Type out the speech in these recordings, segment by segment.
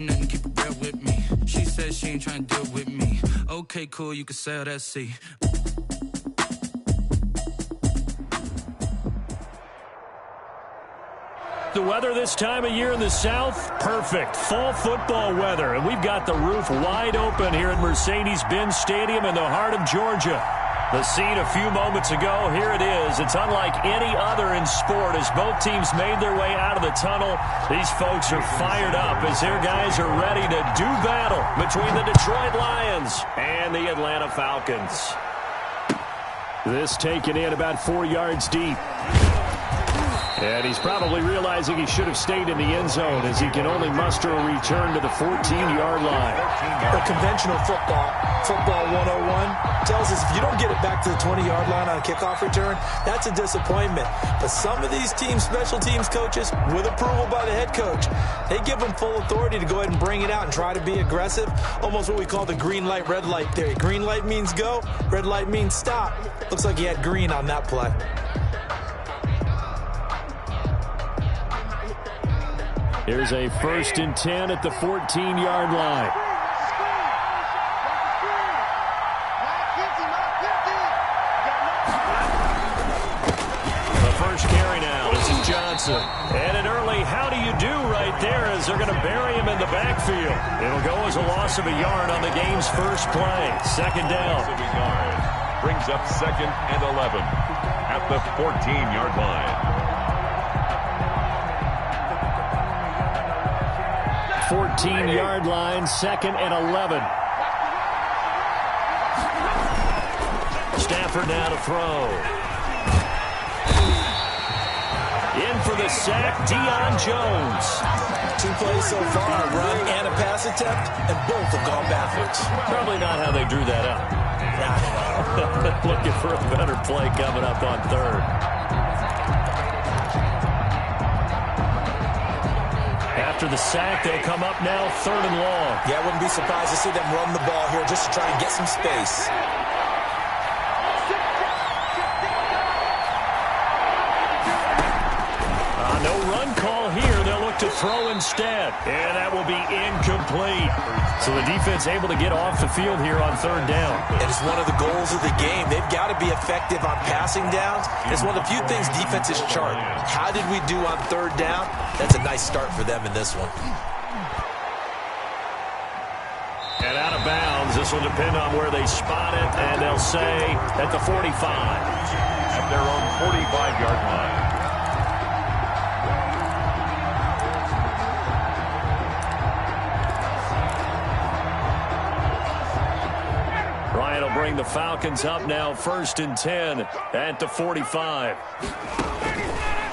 Nothing, keep it real with me. She said she ain't trying to deal with me. Okay, cool, you can sail that sea. The weather this time of year in the South, perfect. Fall football weather, and we've got the roof wide open here at Mercedes-Benz Stadium in the heart of Georgia. The scene a few moments ago, here it is. It's unlike any other in sport as both teams made their way out of the tunnel. These folks are fired up as their guys are ready to do battle between the Detroit Lions and the Atlanta Falcons. This taken in about 4 yards deep. And he's probably realizing he should have stayed in the end zone as he can only muster a return to the 14-yard line. The conventional football 101, tells us if you don't get it back to the 20-yard line on a kickoff return, that's a disappointment. But some of these teams, special teams coaches, with approval by the head coach, they give them full authority to go ahead and bring it out and try to be aggressive, almost what we call the green light, red light theory. Green light means go, red light means stop. Looks like he had green on that play. Here's a 1st and 10 at the 14-yard line. The first carry now. This is Johnson. And an early how do you do right there as they're going to bury him in the backfield. It'll go as a loss of a yard on the game's first play. Second down. Brings up 2nd and 11 at the 14-yard line. 14-yard line, 2nd and 11. Stafford now to throw. In for the sack, Deion Jones. 2 plays so far, a run and a pass attempt, and both have gone backwards. Probably not how they drew that up. Looking for a better play coming up on 3rd. After the sack, they'll come up now 3rd and long. Yeah, I wouldn't be surprised to see them run the ball here just to try and get some space. No run call here. They'll look to throw instead. And that will be incomplete. So the defense able to get off the field here on 3rd down. It is one of the goals of the game. They've got to be effective on passing downs. It's one of the few things defenses chart. How did we do on 3rd down? That's a nice start for them in this one. And out of bounds. This will depend on where they spot it. And they'll say at the 45. At their own 45-yard line. Bring the Falcons up now 1st and 10 at the 45.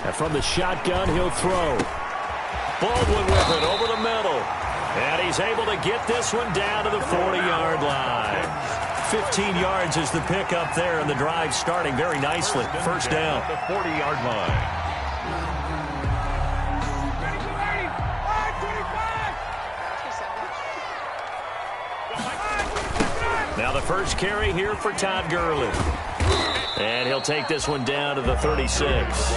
And from the shotgun, he'll throw. Baldwin with it over the middle. And he's able to get this one down to the 40-yard line. 15 yards is the pickup there, and the drive starting very nicely. First down. The 40-yard line. Now the first carry here for Todd Gurley. And he'll take this one down to the 36.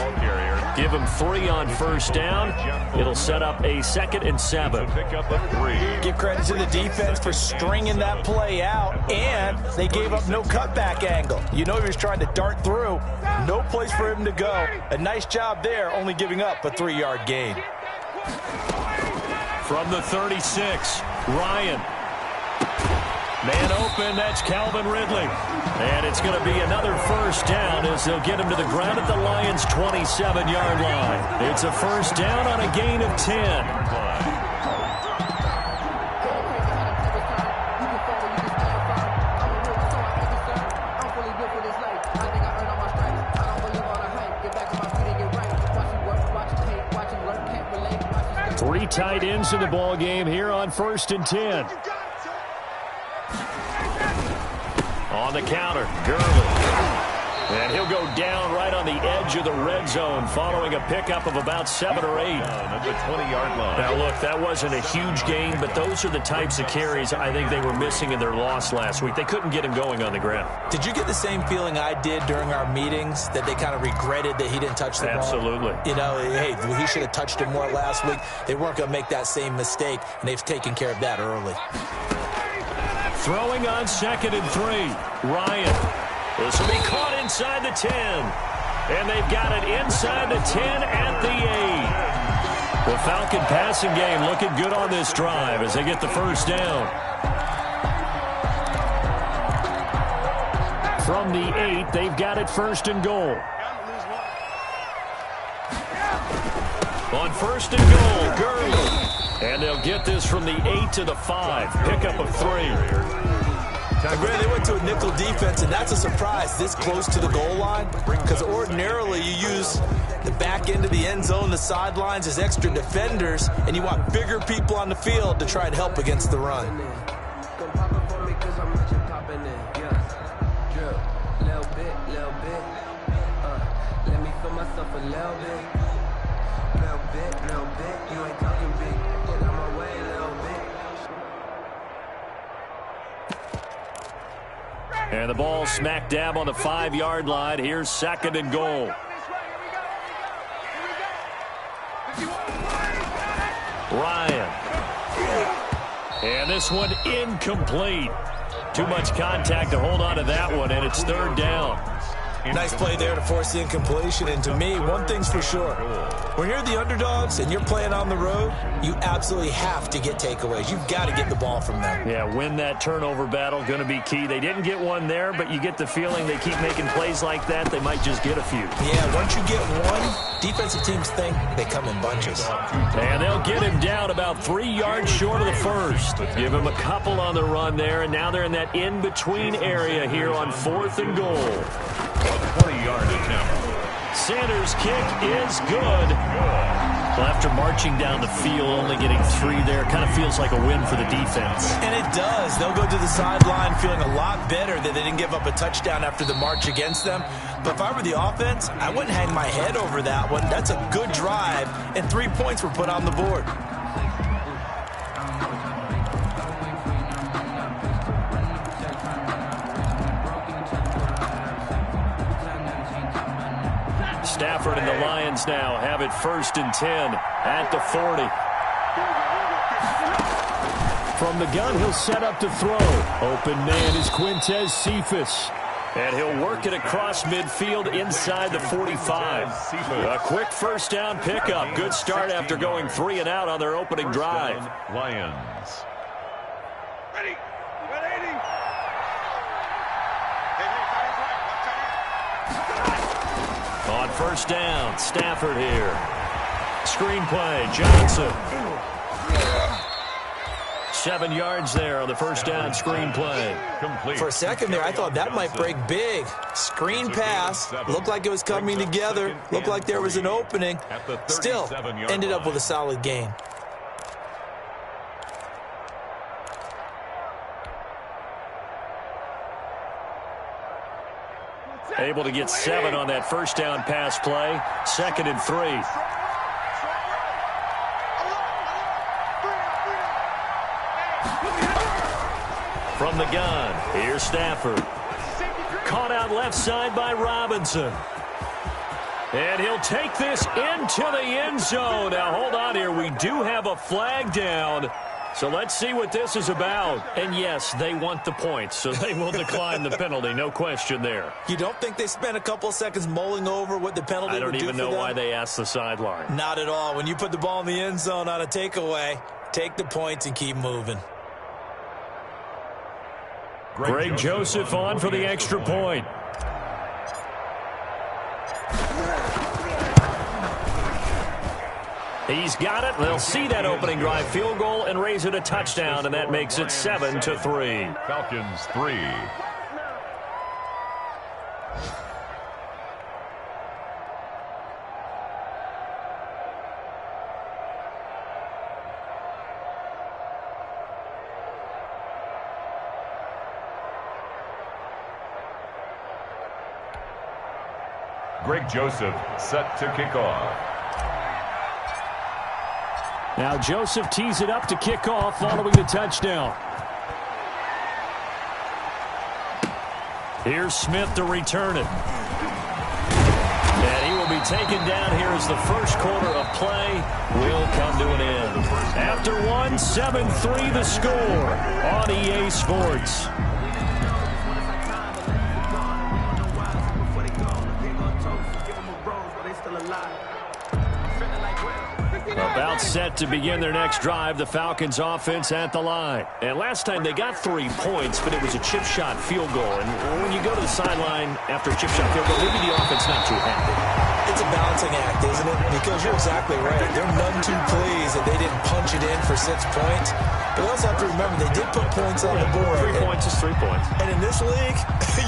Give him 3 on first down. It'll set up a 2nd and 7. Give credit to the defense for stringing that play out, and they gave up no cutback angle. You know he was trying to dart through. No place for him to go. A nice job there, only giving up a 3-yard gain. From the 36, Ryan. Man open, that's Calvin Ridley. And it's going to be another first down as they'll get him to the ground at the Lions' 27-yard line. It's a first down on a gain of 10. Three tight ends in the ball game here on 1st and 10. On the counter, Gurley. And he'll go down right on the edge of the red zone following a pickup of about 7 or 8. At the 20-yard line. Now, look, that wasn't a huge gain, but those are the types of carries I think they were missing in their loss last week. They couldn't get him going on the ground. Did you get the same feeling I did during our meetings, that they kind of regretted that he didn't touch the ball? Absolutely. You know, hey, he should have touched it more last week. They weren't going to make that same mistake, and they've taken care of that early. Throwing on 2nd and 3. Ryan. This will be caught inside the 10. And they've got it inside the 10 at the 8. The Falcon passing game looking good on this drive as they get the first down. From the 8, they've got it 1st and goal. On 1st and goal, Gurley. And they'll get this from the 8 to the 5. Pickup of 3. Grant, they went to a nickel defense, and that's a surprise this close to the goal line, because ordinarily you use the back end of the end zone, the sidelines as extra defenders, and you want bigger people on the field to try and help against the run. Let me feel myself a little bit. You ain't talking big. Get out my way a little bit. And the ball smack dab on the 5-yard line. Here's 2nd and goal. Ryan. And this one incomplete. Too much contact to hold on to that one, and it's 3rd down. Nice play there to force the incompletion. And to me, one thing's for sure. When you're the underdogs and you're playing on the road, you absolutely have to get takeaways. You've got to get the ball from them. Yeah, win that turnover battle, going to be key. They didn't get one there, but you get the feeling they keep making plays like that, they might just get a few. Yeah, once you get one, defensive teams think they come in bunches. And they'll get him down about 3 yards short of the 1st. Give him a couple on the run there, and now they're in that in-between area here on 4th and goal. 20-yard attempt. Sanders' kick is good. Well, after marching down the field, only getting 3 there, kind of feels like a win for the defense. And it does. They'll go to the sideline feeling a lot better that they didn't give up a touchdown after the march against them. But if I were the offense, I wouldn't hang my head over that one. That's a good drive, and 3 points were put on the board. Stafford and the Lions now have it 1st and 10 at the 40. From the gun, he'll set up to throw. Open man is Quintez Cephas. And he'll work it across midfield inside the 45. A quick 1st down pickup. Good start after going 3 and out on their opening drive. Lions. Ready. On 1st down, Stafford here. Screen play, Johnson. 7 yards there on the 1st down screen play. Complete. For a second there, I thought that might break big. Screen pass. Looked like it was coming together. Looked like there was an opening. Still, ended up with a solid gain. Able to get 7 on that 1st down pass play. 2nd and 3. From the gun, here's Stafford. Caught out left side by Robinson. And he'll take this into the end zone. Now, hold on here. We do have a flag down. So let's see what this is about. And yes, they want the points, so they will decline the penalty. No question there. You don't think they spent a couple seconds mulling over what the penalty would do for them? I don't even know why they asked the sideline. Not at all. When you put the ball in the end zone on a takeaway, take the points and keep moving. Greg Joseph on for the extra point. He's got it. They'll see that opening drive field goal and raise it a touchdown, and that makes it 7-3. Falcons 3. Greg Joseph set to kick off. Now Joseph tees it up to kick off following the touchdown. Here's Smith to return it. And he will be taken down here as the first quarter of play will come to an end. After one, 7-3 the score on EA Sports. About set to begin their next drive, the Falcons offense at the line. And last time they got 3 points, but it was a chip shot field goal. And when you go to the sideline after a chip shot field goal, maybe the offense not too happy. It's a balancing act, isn't it? Because you're exactly right. They're none too pleased that they didn't punch it in for 6 points. But you also have to remember they did put points on the board. 3 points is 3 points. And in this league,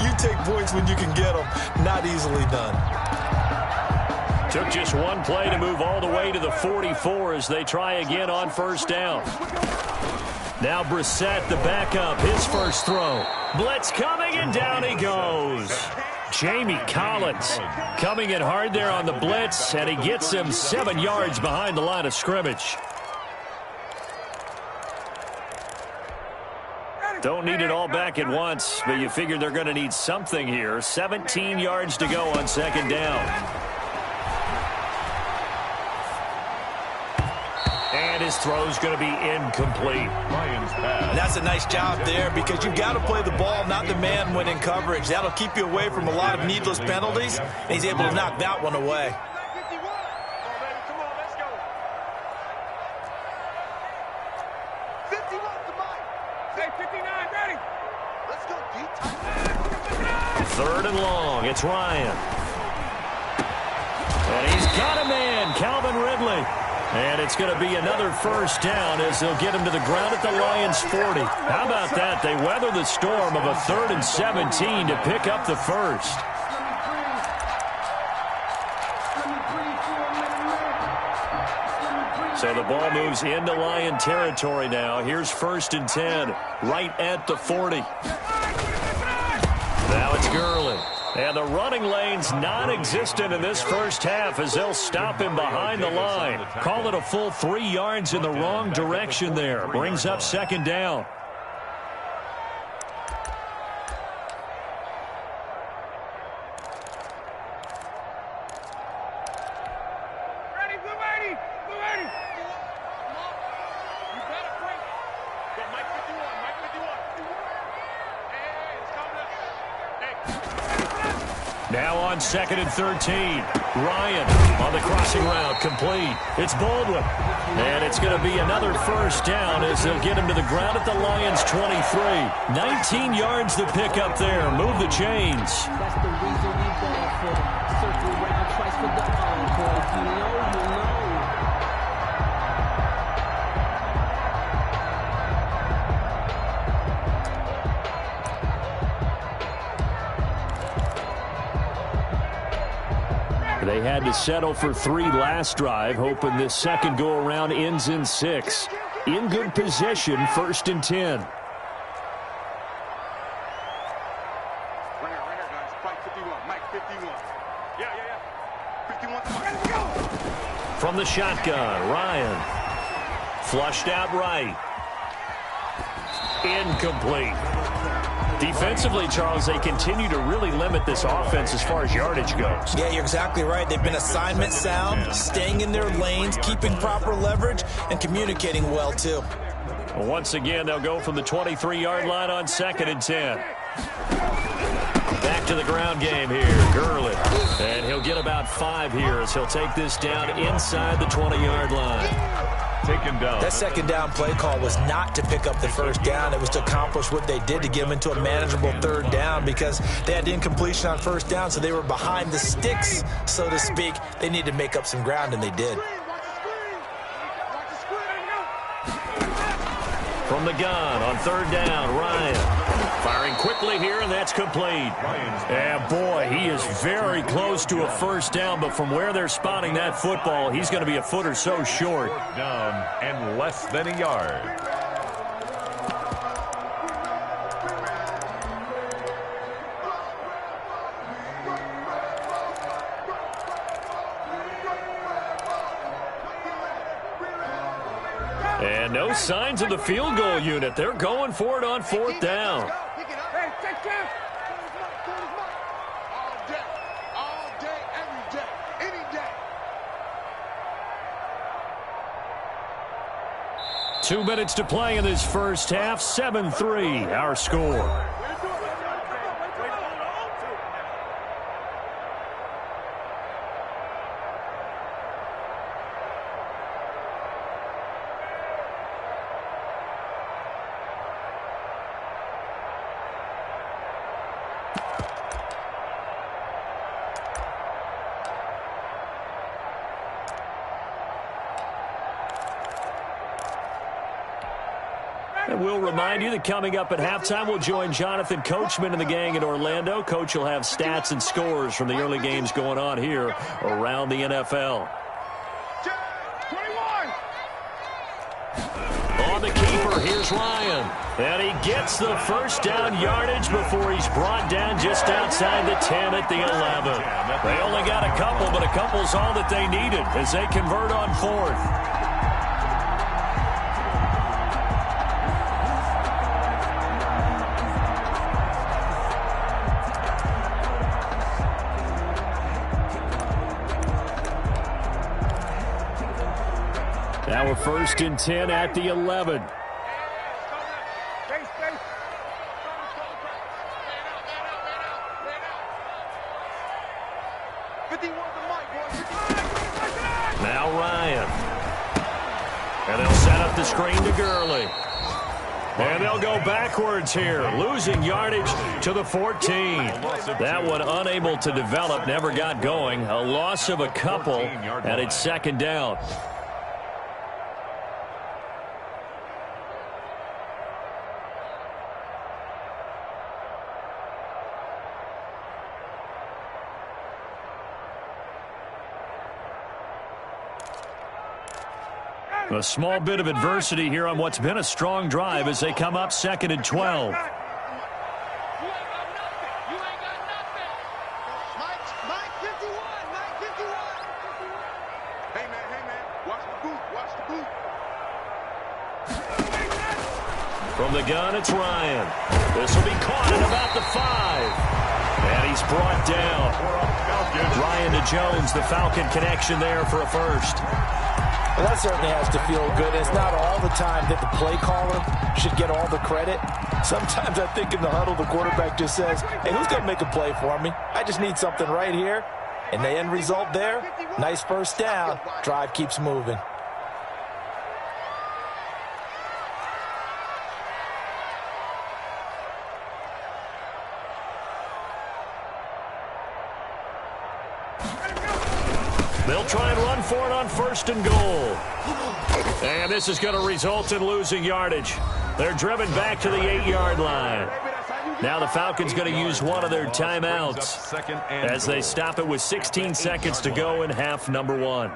you take points when you can get them. Not easily done. Took just one play to move all the way to the 44 as they try again on first down. Now Brissett, the backup, his first throw. Blitz coming, and down he goes. Jamie Collins coming in hard there on the blitz, and he gets him 7 yards behind the line of scrimmage. Don't need it all back at once, but you figure they're going to need something here. 17 yards to go on second down. And his throw's going to be incomplete. And that's a nice job there because you've got to play the ball, not the man when in coverage. That'll keep you away from a lot of needless penalties, and he's able to knock that one away. Third and long. It's Ryan. And he's got a man, Calvin Ridley. And it's going to be another first down as they'll get him to the ground at the Lions' 40. How about that? They weather the storm of a 3rd and 17 to pick up the first. So the ball moves into Lion territory now. Here's 1st and 10, right at the 40. Now it's Gurley. And the running lane's non-existent in this first half as they'll stop him behind the line. Call it a full 3 yards in the wrong direction there. Brings up second down. Now on 2nd and 13. Ryan on the crossing route, complete. It's Baldwin. And it's going to be another first down as they'll get him to the ground at the Lions' 23. 19 yards to pick up there. Move the chains. That's the reason we ball for them. Circle around twice for the encore. If you know, you know. They had to settle for 3 last drive, hoping this second go-around ends in 6. In good position, 1st and 10. Right here, guys. Mike 51. Mike 51. Yeah. 51. Let's go. From the shotgun, Ryan. Flushed out right. Incomplete. Defensively, Charles, they continue to really limit this offense as far as yardage goes. Yeah, you're exactly right. They've been assignment sound, staying in their lanes, keeping proper leverage, and communicating well, too. Once again, they'll go from the 23-yard line on 2nd and 10. Back to the ground game here, Gurley. And he'll get about 5 here as he'll take this down inside the 20-yard line. Taken down. That second down play call was not to pick up the first down. It was to accomplish what they did to get them into a manageable 3rd down because they had incompletion on first down, so they were behind the sticks, so to speak. They needed to make up some ground, and they did. From the gun on 3rd down, Ryan. Firing quickly here, and that's complete. And boy, he is very close to a first down, but from where they're spotting that football, he's going to be a foot or so short. Down and less than a yard. No signs of the field goal unit. They're going for it on 4th down. Hey, take care. All day, every day, any day. 2 minutes to play in this first half. 7-3, our score. And we'll remind you that coming up at halftime, we'll join Jonathan Coachman and the gang in Orlando. Coach will have stats and scores from the early games going on here around the NFL. 21. On the keeper, here's Ryan. And he gets the first down yardage before he's brought down just outside the 10 at the 11. They only got a couple, but a couple's all that they needed as they convert on 4th. Now we're 1st and 10 at the 11. Now Ryan. And they'll set up the screen to Gurley. And they'll go backwards here, losing yardage to the 14. That one unable to develop, never got going. A loss of a couple, and it's 2nd down. A small bit of adversity here on what's been a strong drive as they come up 2nd and 12. From the gun, it's Ryan. This will be caught at about the 5. And he's brought down. Ryan to Jones, the Falcon connection there for a first. Well, that certainly has to feel good. It's not all the time that the play caller should get all the credit. Sometimes I think in the huddle, the quarterback just says, hey, who's going to make a play for me? I just need something right here. And the end result there, nice first down. Drive keeps moving. They'll try and run for it on 1st and goal. And this is going to result in losing yardage. They're driven back to the 8-yard line. Now the Falcons going to use one of their timeouts as they stop it with 16 seconds to go in half number 1.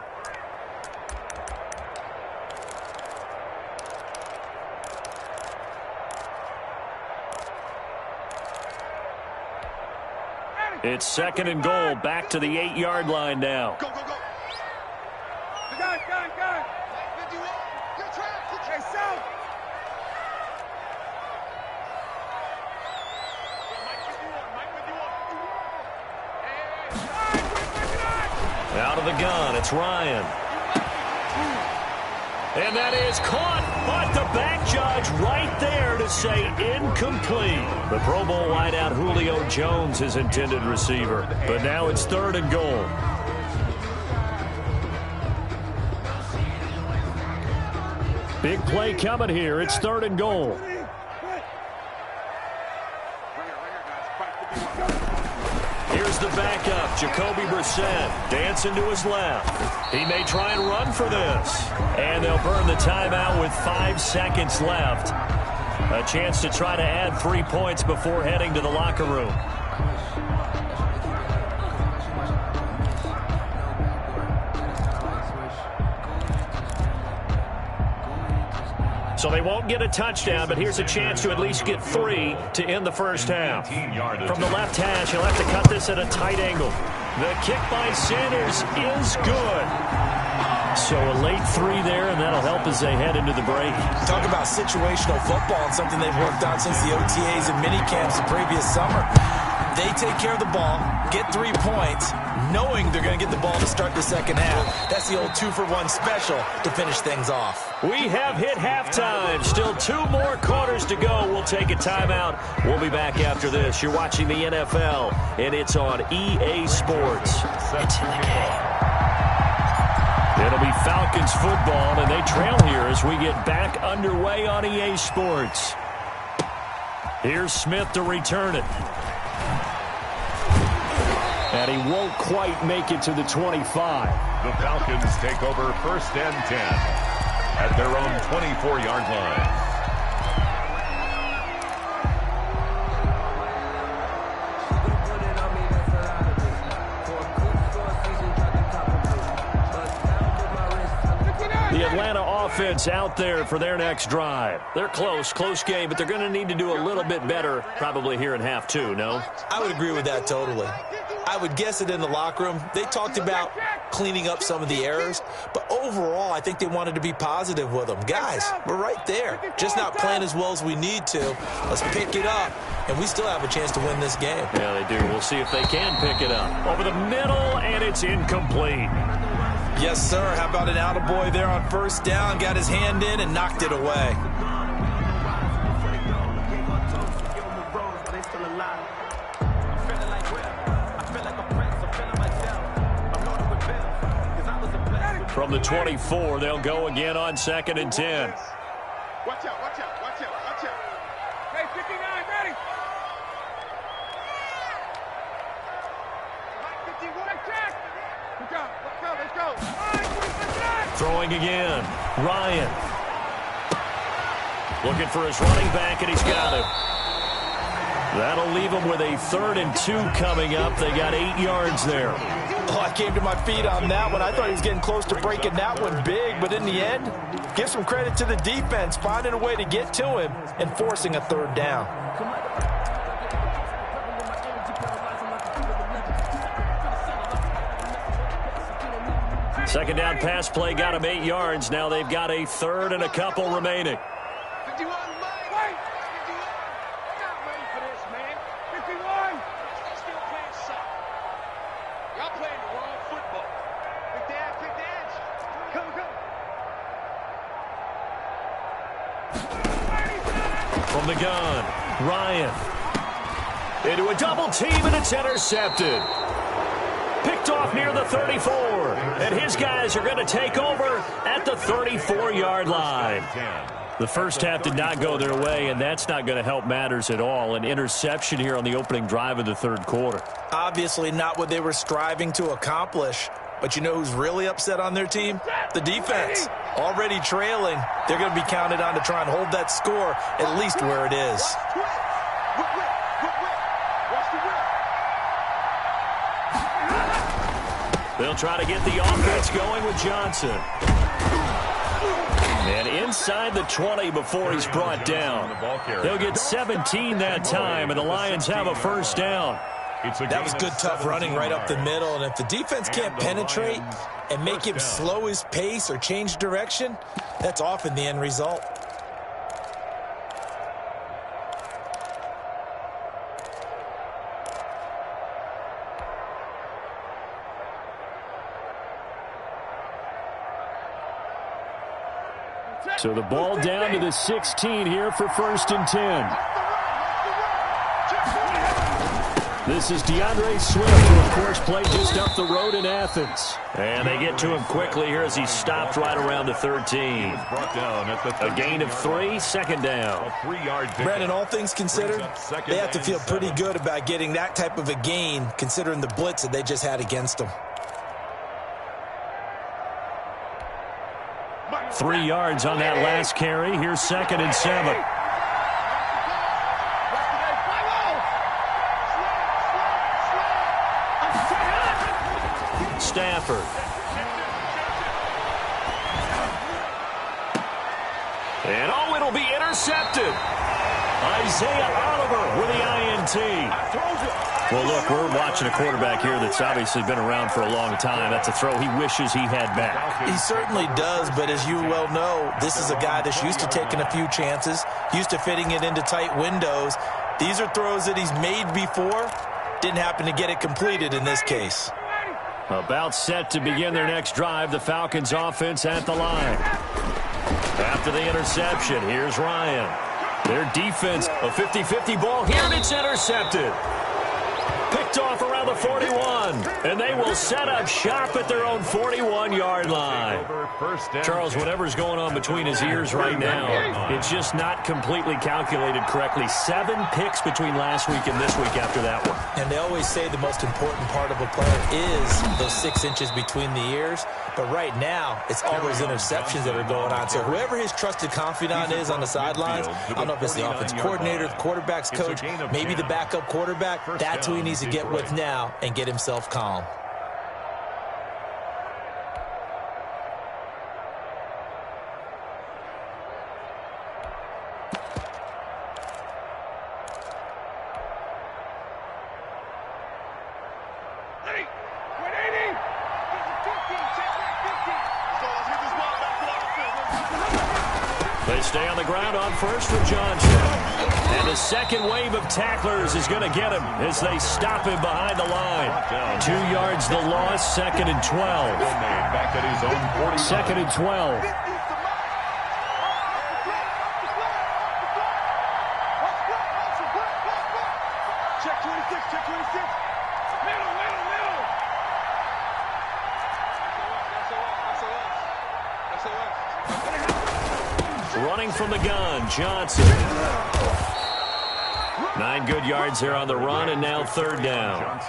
It's 2nd and goal, back to the 8-yard line now. Go, go, go. Gun. 51. Good track. Hey, South. Out of the gun, it's Ryan. And that is caught, but the back judge right there to say incomplete. The Pro Bowl wideout Julio Jones, his intended receiver. But now it's 3rd and goal. Big play coming here. It's 3rd and goal. Here's the backup, Jacoby Brissett, dancing to his left. He may try and run for this. And they'll burn the timeout with 5 seconds left. A chance to try to add 3 points before heading to the locker room. So they won't get a touchdown, but here's a chance to at least get 3 to end the first half. From the left hash, he'll have to cut this at a tight angle. The kick by Sanders is good. So a late 3 there, and that'll help as they head into the break. Talk about situational football and something they've worked on since the OTAs and mini camps the previous summer. They take care of the ball, get 3 points, knowing they're going to get the ball to start the second half. That's the old 2-for-1 special to finish things off. We have hit halftime. Still 2 more quarters to go. We'll take a timeout. We'll be back after this. You're watching the NFL, and it's on EA Sports. It's in the game. It'll be Falcons football, and they trail here as we get back underway on EA Sports. Here's Smith to return it. And he won't quite make it to the 25. The Falcons take over 1st and 10 at their own 24-yard line. The Atlanta offense out there for their next drive. They're close game, but they're going to need to do a little bit better probably here in half 2, no? I would agree with that totally. I would guess it in the locker room. They talked about cleaning up some of the errors, but overall, I think they wanted to be positive with them. Guys, we're right there. Just not playing as well as we need to. Let's pick it up, and we still have a chance to win this game. Yeah, they do. We'll see if they can pick it up. Over the middle, and it's incomplete. Yes, sir. How about an attaboy there on 1st down? Got his hand in and knocked it away. From the 24, they'll go again on 2nd and 10. Watch out, watch out, watch out, watch out. Hey, 59, ready. Mike 51, check. Let's go. Throwing again. Ryan. Looking for his running back, and he's got him. That'll leave him with a 3rd and 2 coming up. They got 8 yards there. Oh, I came to my feet on that one. I thought he was getting close to breaking that one big, but in the end, give some credit to the defense, finding a way to get to him and forcing a 3rd down. Second down pass play got him 8 yards. Now they've got a 3rd and a couple remaining. 51, Mike. 51. Not ready for this, man. 51. Still playing soccer. Y'all playing the wrong football. Big dad. Come. From the gun, Ryan. Into a double team, and it's intercepted. Picked off near the 34. And his guys are going to take over at the 34-yard line. The first half did not go their way, and that's not going to help matters at all. An interception here on the opening drive of the 3rd quarter. Obviously not what they were striving to accomplish. But you know who's really upset on their team? The defense. Already trailing. They're going to be counted on to try and hold that score at least where it is. They'll try to get the offense going with Johnson. And inside the 20 before he's brought down. They'll get 17 that time, and the Lions have a 1st down. That was good, tough running right up the middle. And if the defense can't penetrate and make him slow his pace or change direction, that's often the end result. So the ball down to the 16 here for 1st and 10. This is DeAndre Swift, who, of course, played just up the road in Athens. And they get to him quickly here as he stopped right around the 13. A gain of 3, 2nd down. Brandon, all things considered, they have to feel pretty good about getting that type of a gain, considering the blitz that they just had against them. 3 yards on that last carry. Here's 2nd and 7. Stafford. And it'll be intercepted. Isaiah Oliver with the INT. Well, look, we're watching a quarterback here that's obviously been around for a long time. That's a throw he wishes he had back. He certainly does, but as you well know, this is a guy that's used to taking a few chances, used to fitting it into tight windows. These are throws that he's made before. Didn't happen to get it completed in this case. About set to begin their next drive, the Falcons offense at the line. After the interception, here's Ryan. Their defense, a 50-50 ball here, and it's intercepted. Picked off around the 41, and they will set up shop at their own 41-yard line. Charles, whatever's going on between his ears right now, it's just not completely calculated correctly. 7 picks between last week and this week after that one. And they always say the most important part of a player is those 6 inches between the ears. But right now, it's all those interceptions that are going on. So whoever his trusted confidant is on the sidelines, I don't know if it's the offense coordinator, the quarterback's coach, maybe the backup quarterback, that's who he needs to get with now and get himself calm. They stay on the ground on first for Johnson. And the second wave of tacklers is going to get him as they stop him behind the line. 2 yards the loss, 2nd and 12. Back at his own 40. 2nd and 12. Check 26, check 26. Middle. Running from the gun, Johnson. 9 good yards there on the run, and now 3rd down.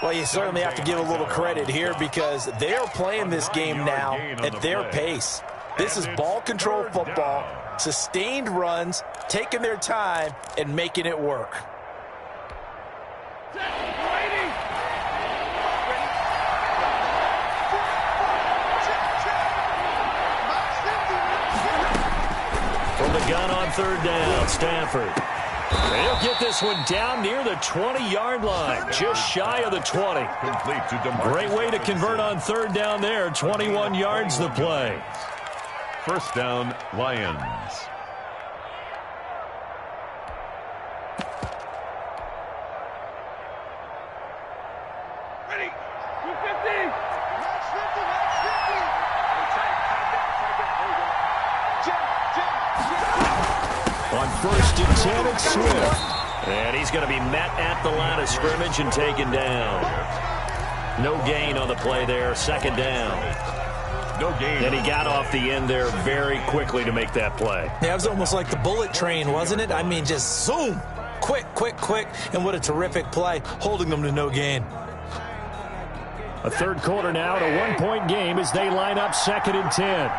Well, you certainly have to give a little credit here because they are playing this game now at their pace. This is ball control football, sustained runs, taking their time, and making it work. From the gun on 3rd down, Stafford. They'll get this one down near the 20-yard line, just shy of the 20. Great way to convert on 3rd down there, 21 yards the play. 1st down, Lions. Ready, 250. On 1st and 10, it's Swift. And he's going to be met at the line of scrimmage and taken down. No gain on the play there, 2nd down. No gain. And he got off the end there very quickly to make that play. Yeah, it was almost like the bullet train, wasn't it? I mean, just zoom. Quick. And what a terrific play, holding them to no gain. A 3rd quarter now, and a 1-point game as they line up 2nd and 10.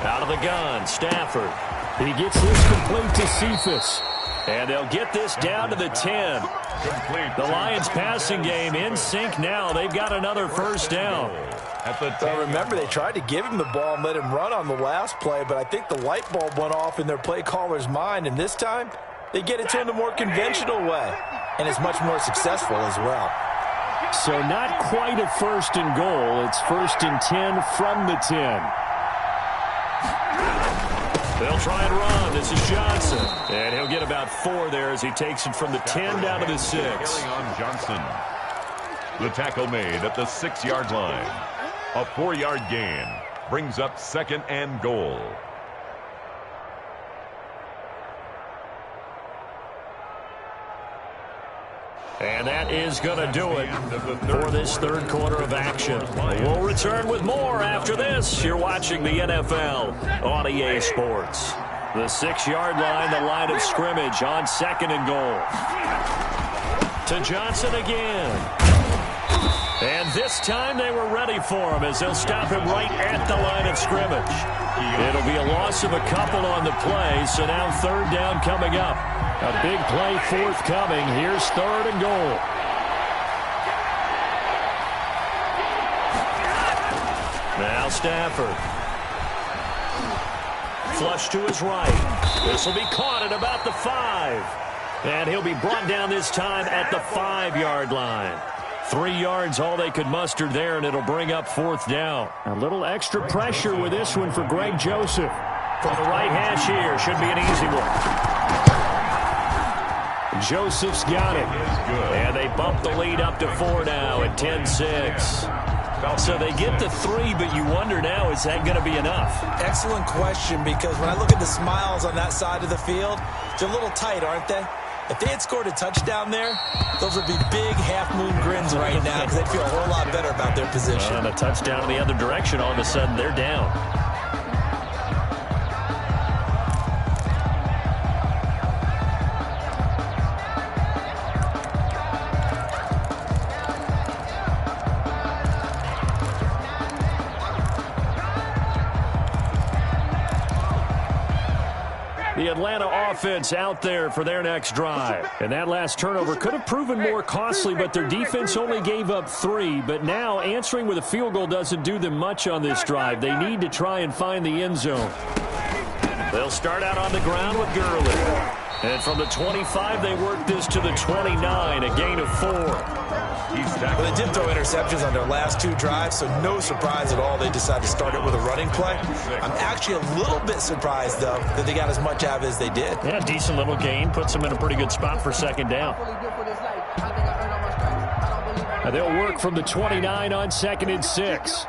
Out of the gun, Stafford. He gets this complete to Cephas. And they'll get this down to the 10. The Lions passing game in sync now. They've got another 1st down. Well, remember, they tried to give him the ball and let him run on the last play, but I think the light bulb went off in their play caller's mind, and this time they get it to him the more conventional way, and it's much more successful as well. So not quite a 1st and goal. It's 1st and 10 from the 10. They'll try and run. This is Johnson. And he'll get about 4 there as he takes it from the 10 down to the 6. On Johnson. The tackle made at the 6-yard line. A 4-yard gain brings up 2nd and goal. And that is going to do it for this 3rd quarter of action. We'll return with more after this. You're watching the NFL on EA Sports. The 6-yard line, the line of scrimmage on 2nd and goal. To Johnson again. And this time they were ready for him as they'll stop him right at the line of scrimmage. It'll be a loss of a couple on the play, so now 3rd down coming up. A big play forthcoming. Here's 3rd and goal. Now Stafford. Flush to his right. This will be caught at about the 5. And he'll be brought down this time at the 5-yard line. 3 yards all they could muster there, and it'll bring up 4th down. A little extra pressure with this one for Greg Joseph. From the right hash here, should be an easy one. Joseph's got it. And they bump the lead up to 4 now at 10-6. So they get the 3, but you wonder now, is that going to be enough? Excellent question, because when I look at the smiles on that side of the field, they're a little tight, aren't they? If they had scored a touchdown there, those would be big half-moon grins right now because they'd feel a whole lot better about their position. And a touchdown in the other direction, all of a sudden they're down. The Atlanta offense out there for their next drive. And that last turnover could have proven more costly, but their defense only gave up 3. But now answering with a field goal doesn't do them much on this drive. They need to try and find the end zone. They'll start out on the ground with Gurley. And from the 25, they work this to the 29, a gain of 4. Well, they did throw interceptions on their last 2 drives, so no surprise at all they decided to start it with a running play. I'm actually a little bit surprised, though, that they got as much out of it as they did. Yeah, decent little gain. Puts them in a pretty good spot for 2nd down. And they'll work from the 29 on 2nd and 6.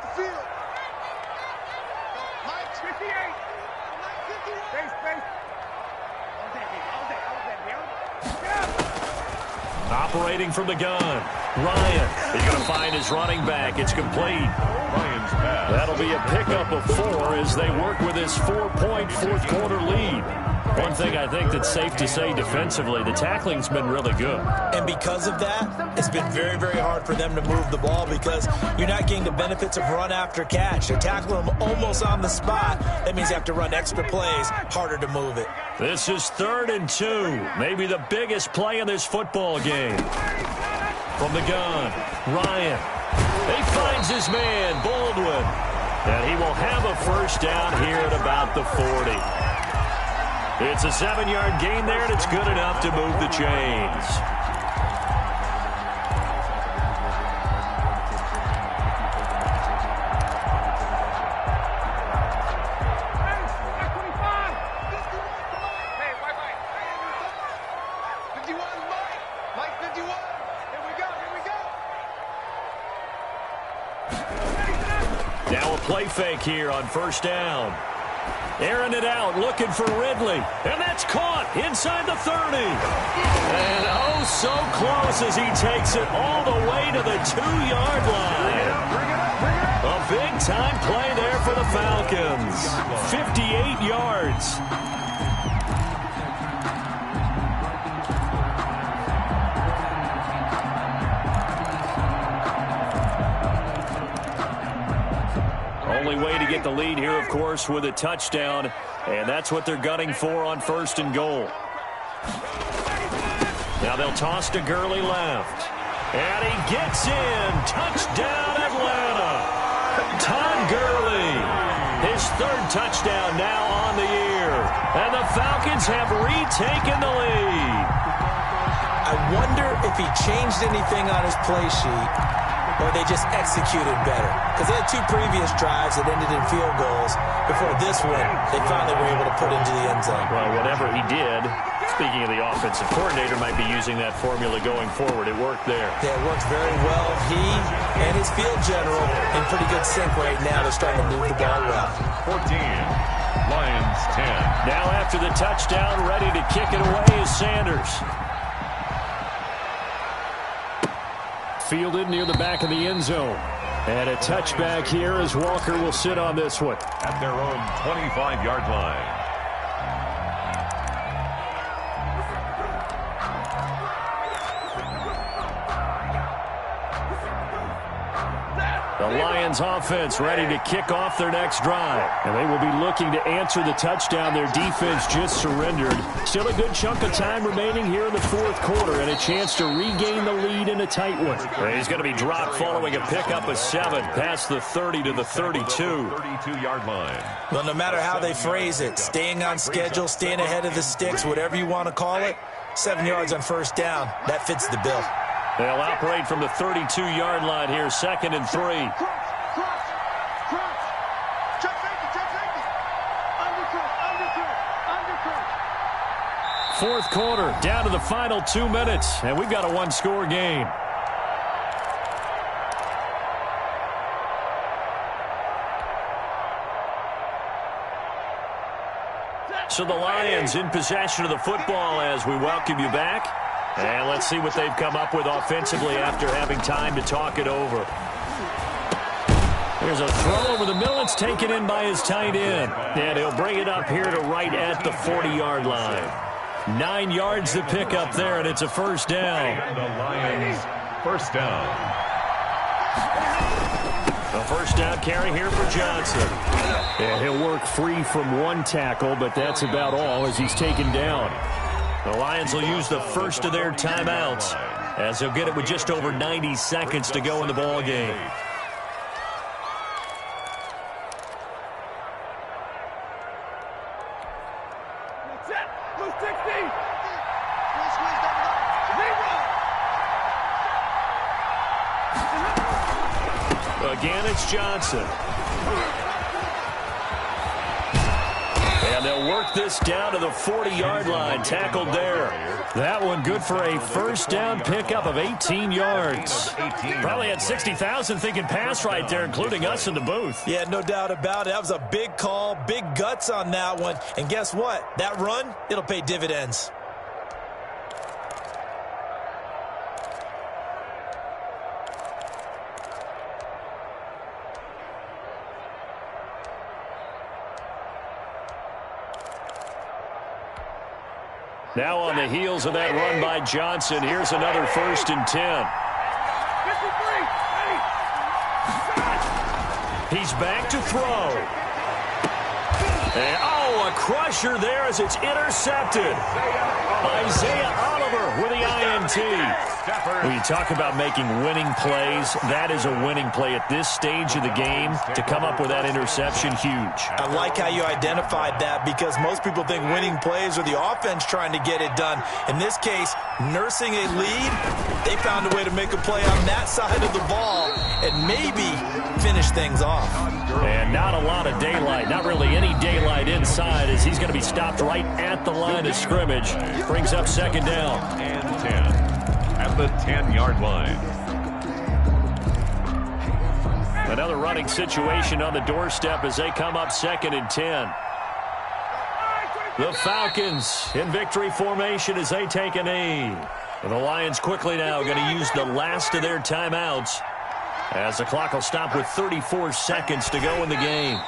Operating from the gun. Ryan is going to find his running back. It's complete. Ryan's pass. That'll be a pickup of 4 as they work with this 4-point fourth-quarter lead. One thing I think that's safe to say defensively, the tackling's been really good. And because of that, it's been very, very hard for them to move the ball because you're not getting the benefits of run after catch. They tackle them almost on the spot. That means you have to run extra plays, harder to move it. This is 3rd and 2, maybe the biggest play in this football game. From the gun, Ryan. He finds his man, Baldwin. And he will have a 1st down here at about the 40. It's a 7-yard gain there, and it's good enough to move the chains. Now a play fake here on 1st down. Airing it out, looking for Ridley. And that's caught inside the 30. And oh, so close as he takes it all the way to the 2-yard line. A big-time play there for the Falcons. 58 yards. Only way to get the lead here, of course, with a touchdown, and that's what they're gunning for on 1st and goal. Now they'll toss to Gurley left, and he gets in. Touchdown, Atlanta. Todd Gurley, his 3rd touchdown now on the year, and the Falcons have retaken the lead. I wonder if he changed anything on his play sheet or they just executed better. Because they had 2 previous drives that ended in field goals. Before this one, they finally were able to put into the end zone. Well, whatever he did, speaking of the offensive coordinator, might be using that formula going forward. It worked there. Yeah, it worked very well. He and his field general in pretty good sync right now. They're starting to move the ball well. 14, Lions 10. Now after the touchdown, ready to kick it away is Sanders. Fielded near the back of the end zone. And a touchback here as Walker will sit on this one. At their own 25-yard line. The Lions offense ready to kick off their next drive. And they will be looking to answer the touchdown their defense just surrendered. Still a good chunk of time remaining here in the 4th quarter and a chance to regain the lead in a tight one. And he's going to be dropped following a pickup of 7 past the 30 to the 32. 32-yard line. Well, no matter how they phrase it, staying on schedule, staying ahead of the sticks, whatever you want to call it, 7 yards on first down. That fits the bill. They'll operate from the 32-yard line here, 2nd and 3. Fourth quarter, down to the final 2 minutes, and we've got a one-score game. So the Lions in possession of the football as we welcome you back. And let's see what they've come up with offensively after having time to talk it over. There's a throw over the middle. It's taken in by his tight end. And he'll bring it up here to right at the 40-yard line. 9 yards to pick up there, and it's a first down. And the Lions, first down. A first down carry here for Johnson. And he'll work free from one tackle, but that's about all as he's taken down. The Lions will use the first of their timeouts as they'll get it with just over 90 seconds to go in the ball game. Again, it's Johnson. And they'll work this down to the 40-yard line, tackled there. That one good for a first down pickup of 18 yards. Probably had 60,000 thinking pass right there, including us in the booth. Yeah, no doubt about it. That was a big call, big guts on that one. And guess what? That run, it'll pay dividends. Now on the heels of that run by Johnson, here's another 1st and 10. He's back to throw. And, a crusher there as it's intercepted. Isaiah Oliver with the INT. When you talk about making winning plays, that is a winning play at this stage of the game. To come up with that interception, huge. I like how you identified that because most people think winning plays are the offense trying to get it done. In this case, nursing a lead, they found a way to make a play on that side of the ball and maybe finish things off. And not a lot of daylight, not really any daylight inside as he's going to be stopped right at the line of scrimmage. Brings up 2nd down. And 10 at the 10-yard line. Another running situation on the doorstep as they come up 2nd and 10. The Falcons in victory formation as they take a knee. And the Lions quickly now going to use the last of their timeouts as the clock will stop with 34 seconds to go in the game.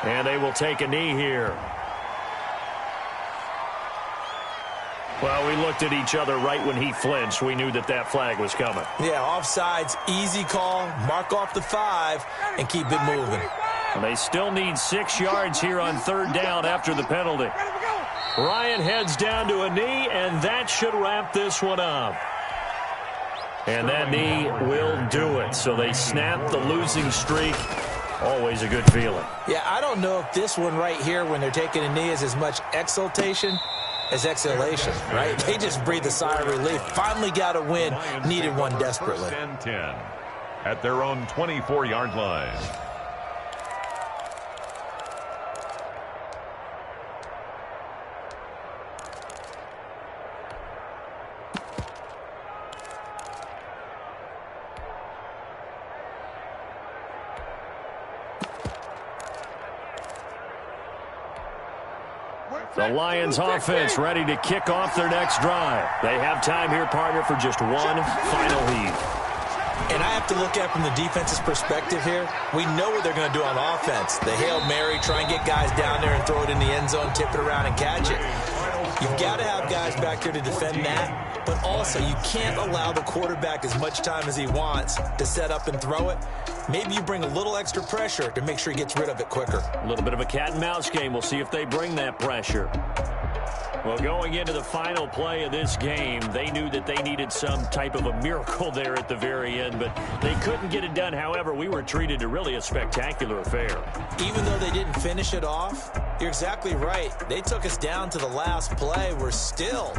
And they will take a knee here. Well, we looked at each other right when he flinched. We knew that that flag was coming. Yeah, offsides, easy call, mark off the 5, and keep it moving. And they still need 6 yards here on 3rd down after the penalty. Ryan heads down to a knee, and that should wrap this one up. And that knee will do it. So they snap the losing streak. Always a good feeling. Yeah, I don't know if this one right here when they're taking a knee is as much exultation as exhalation, right? They just breathe a sigh of relief. Finally got a win. Needed one desperately. 1st and 10 at their own 24-yard line. The Lions offense ready to kick off their next drive. They have time here, partner, for just one final heave. And I have to look at from the defense's perspective here. We know what they're going to do on offense. The Hail Mary, try and get guys down there and throw it in the end zone, tip it around and catch it. You've got to have guys back there to defend that, but also you can't allow the quarterback as much time as he wants to set up and throw it. Maybe you bring a little extra pressure to make sure he gets rid of it quicker. A little bit of a cat and mouse game. We'll see if they bring that pressure. Well, going into the final play of this game, they knew that they needed some type of a miracle there at the very end, but they couldn't get it done. However, we were treated to really a spectacular affair. Even though they didn't finish it off, you're exactly right. They took us down to the last play. We're still